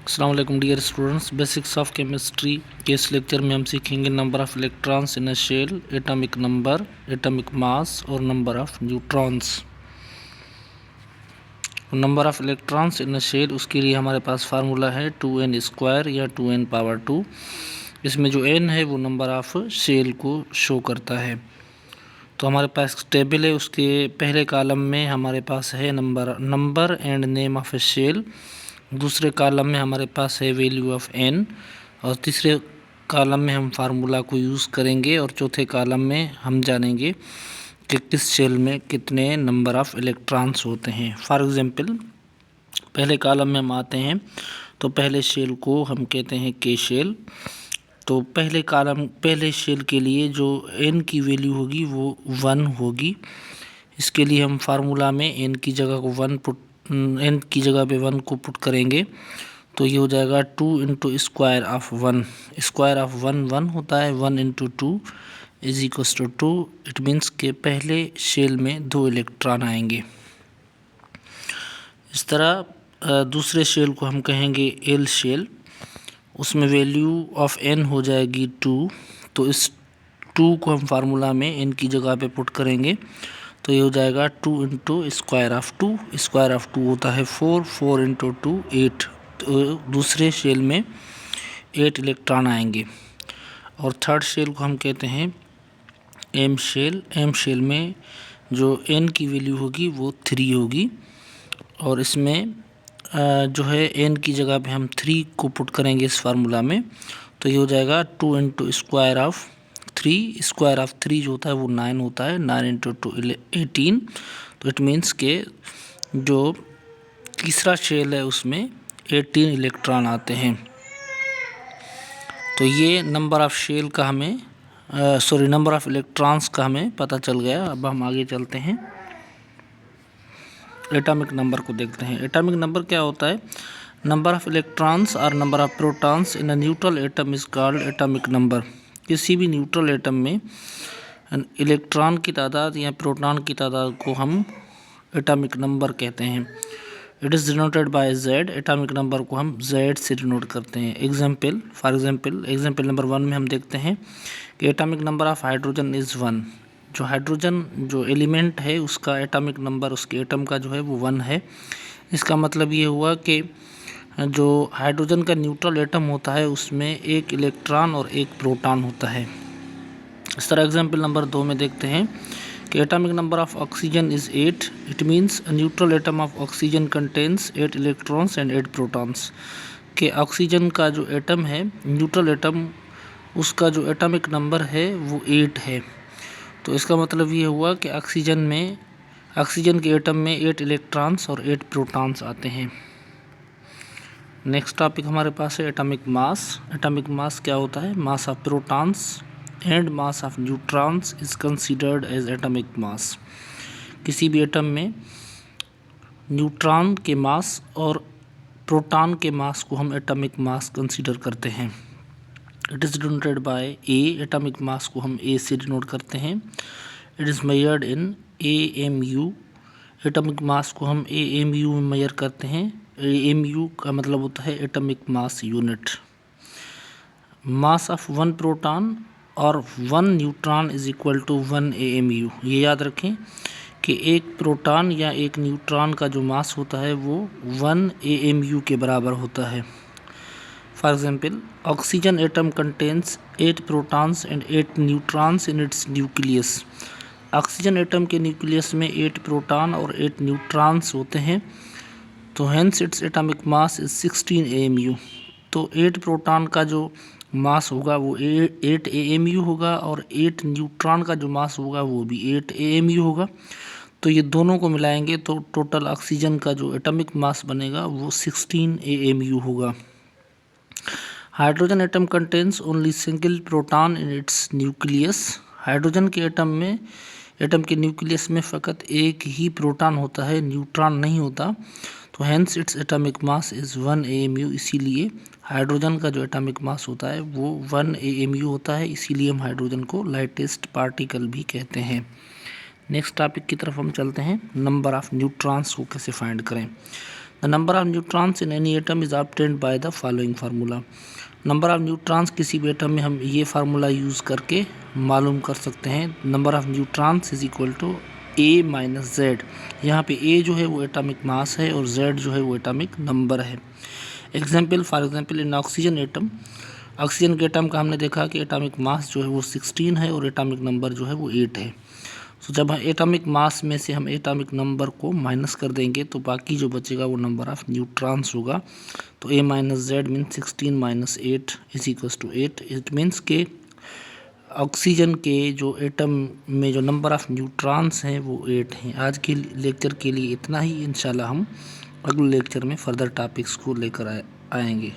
अस्सलाम वालेकुम dear students, basics of chemistry के इस लेक्चर में हम सीखेंगे number of electrons in a shell, atomic number, atomic mass और number of neutrons. Number of electrons in a shell, उसके लिए हमारे पास फार्मूला है 2n² या 2n पावर 2। इसमें जो n है वो नंबर ऑफ़ शेल को शो करता है। तो हमारे पास टेबल है, उसके पहले कॉलम में हमारे पास है number and name of a shell. दूसरे कॉलम में हमारे पास है वैल्यू ऑफ n, और तीसरे कॉलम में हम फार्मूला को यूज़ करेंगे, और चौथे कॉलम में हम जानेंगे कि किस शेल में कितने नंबर ऑफ़ इलेक्ट्रॉन्स होते हैं। फॉर एग्ज़ाम्पल, पहले कॉलम में हम आते हैं तो पहले शेल को हम कहते हैं के शेल। तो पहले शेल के लिए जो n की वैल्यू होगी वो 1 होगी। इसके लिए हम फार्मूला में n की जगह को n की जगह पे 1 को पुट करेंगे, तो ये हो जाएगा 2 into square of 1। Square of 1 1 होता है, 1 into 2 is equals to 2। It means के पहले शेल में 2 इलेक्ट्रॉन आएंगे। इस तरह दूसरे शेल को हम कहेंगे एल शेल। उसमें वैल्यू ऑफ n हो जाएगी 2। तो इस 2 को हम फार्मूला में n की जगह पे पुट करेंगे, तो ये हो जाएगा 2 into square of 2। Square of 2 होता है 4, 4 इंटू 2 8। तो दूसरे शेल में 8 इलेक्ट्रॉन आएंगे। और थर्ड शेल को हम कहते हैं एम शेल। एम शेल में जो n की वैल्यू होगी वो 3 होगी, और इसमें जो है n की जगह पे हम 3 को पुट करेंगे इस फार्मूला में, तो ये हो जाएगा 2 into square of 3। Square of 3 जो होता है वो 9 होता है, 9 इंटू 2 18। तो इट मीन्स के जो तीसरा शेल है उसमें 18 इलेक्ट्रॉन आते हैं। तो ये नंबर ऑफ़ शेल का हमें नंबर ऑफ़ इलेक्ट्रॉन्स का हमें पता चल गया। अब हम आगे चलते हैं, एटॉमिक नंबर को देखते हैं। एटॉमिक नंबर क्या होता है? नंबर ऑफ़ इलेक्ट्रॉन्स और number of protons in a neutral atom is called atomic number. किसी भी न्यूट्रल एटम में इलेक्ट्रॉन की तादाद या प्रोटॉन की तादाद को हम एटॉमिक नंबर कहते हैं। It is denoted by Z। Atomic number को हम Z से डिनोट करते हैं। एग्जाम्पल नंबर 1 में हम देखते हैं कि atomic number of hydrogen is 1। जो हाइड्रोजन जो एलिमेंट है उसका एटॉमिक नंबर, उसके एटम का जो है वो 1 है। इसका मतलब ये हुआ कि जो हाइड्रोजन का न्यूट्रल एटम होता है उसमें एक इलेक्ट्रॉन और एक प्रोटॉन होता है। इस तरह एग्जाम्पल नंबर 2 में देखते हैं कि atomic number of oxygen is 8। It means a neutral atom of oxygen contains 8 electrons and 8 protons. कि ऑक्सीजन का जो एटम है, न्यूट्रल एटम, उसका जो एटॉमिक नंबर है वो 8 है। तो इसका मतलब ये हुआ कि ऑक्सीजन के एटम में 8 इलेक्ट्रॉन्स और 8 प्रोटॉन्स आते हैं। नेक्स्ट टॉपिक हमारे पास है एटॉमिक मास। एटॉमिक मास क्या होता है? Mass of protons and mass of neutrons is considered as atomic mass. किसी भी एटम में न्यूट्रॉन के मास और प्रोटॉन के मास को हम एटॉमिक मास कंसीडर करते हैं। It is denoted by A। Atomic mass को हम A से डिनोट करते हैं। It is measured in AMU। Atomic mass को हम AMU में मेजर करते हैं। AMU का मतलब होता है atomic mass unit. Mass of 1 proton और 1 neutron is equal to 1 AMU। ये याद रखें कि एक प्रोटॉन या एक न्यूट्रॉन का जो मास होता है वो 1 AMU के बराबर होता है। For example, oxygen atom contains 8 protons and 8 neutrons in its nucleus. Oxygen atom के न्यूक्लियस में 8 प्रोटॉन और 8 न्यूट्रॉन्स होते हैं, तो hence its atomic mass is 16 AMU। तो 8 प्रोटॉन का जो मास होगा वो 8 AMU होगा, और 8 न्यूट्रॉन का जो मास होगा वो भी 8 AMU होगा। तो ये दोनों को मिलाएंगे तो टोटल ऑक्सीजन का जो एटॉमिक मास बनेगा वो 16 AMU होगा। Hydrogen atom contains only single proton in its nucleus. Hydrogen के एटम के न्यूक्लियस में फ़कत एक ही प्रोटॉन होता है, न्यूट्रॉन नहीं होता। तो hence its atomic mass is 1 AMU। इसीलिए हाइड्रोजन का जो एटॉमिक मास होता है वो 1 AMU होता है। इसीलिए हम हाइड्रोजन को लाइटेस्ट पार्टिकल भी कहते हैं। नेक्स्ट टॉपिक की तरफ हम चलते हैं, नंबर ऑफ़ न्यूट्रॉन्स को कैसे फाइंड करें। The number of neutrons in any atom is obtained by the following formula. Number of neutrons किसी भी एटम में हम ये फार्मूला यूज़ करके मालूम कर सकते हैं। Number of neutrons is equal to A minus Z. यहाँ पे ए जो है वो एटॉमिक मास है और जेड जो है वो एटॉमिक नंबर है। Example, for example in oxygen atom, oxygen के एटम का हमने देखा कि एटॉमिक मास जो है वो 16 है और एटॉमिक नंबर जो है वो 8 है। तो जब हम एटॉमिक मास में से हम एटॉमिक नंबर को माइनस कर देंगे तो बाकी जो बचेगा वो नंबर ऑफ न्यूट्रॉन्स होगा। तो A minus Z means 16 minus 8 is equals to 8। It means के ऑक्सीजन के जो एटम में जो नंबर ऑफ़ न्यूट्रॉन्स हैं वो 8 हैं। आज के लेक्चर के लिए इतना ही। इंशाल्लाह हम अगले लेक्चर में फर्दर टॉपिक्स को लेकर आएंगे।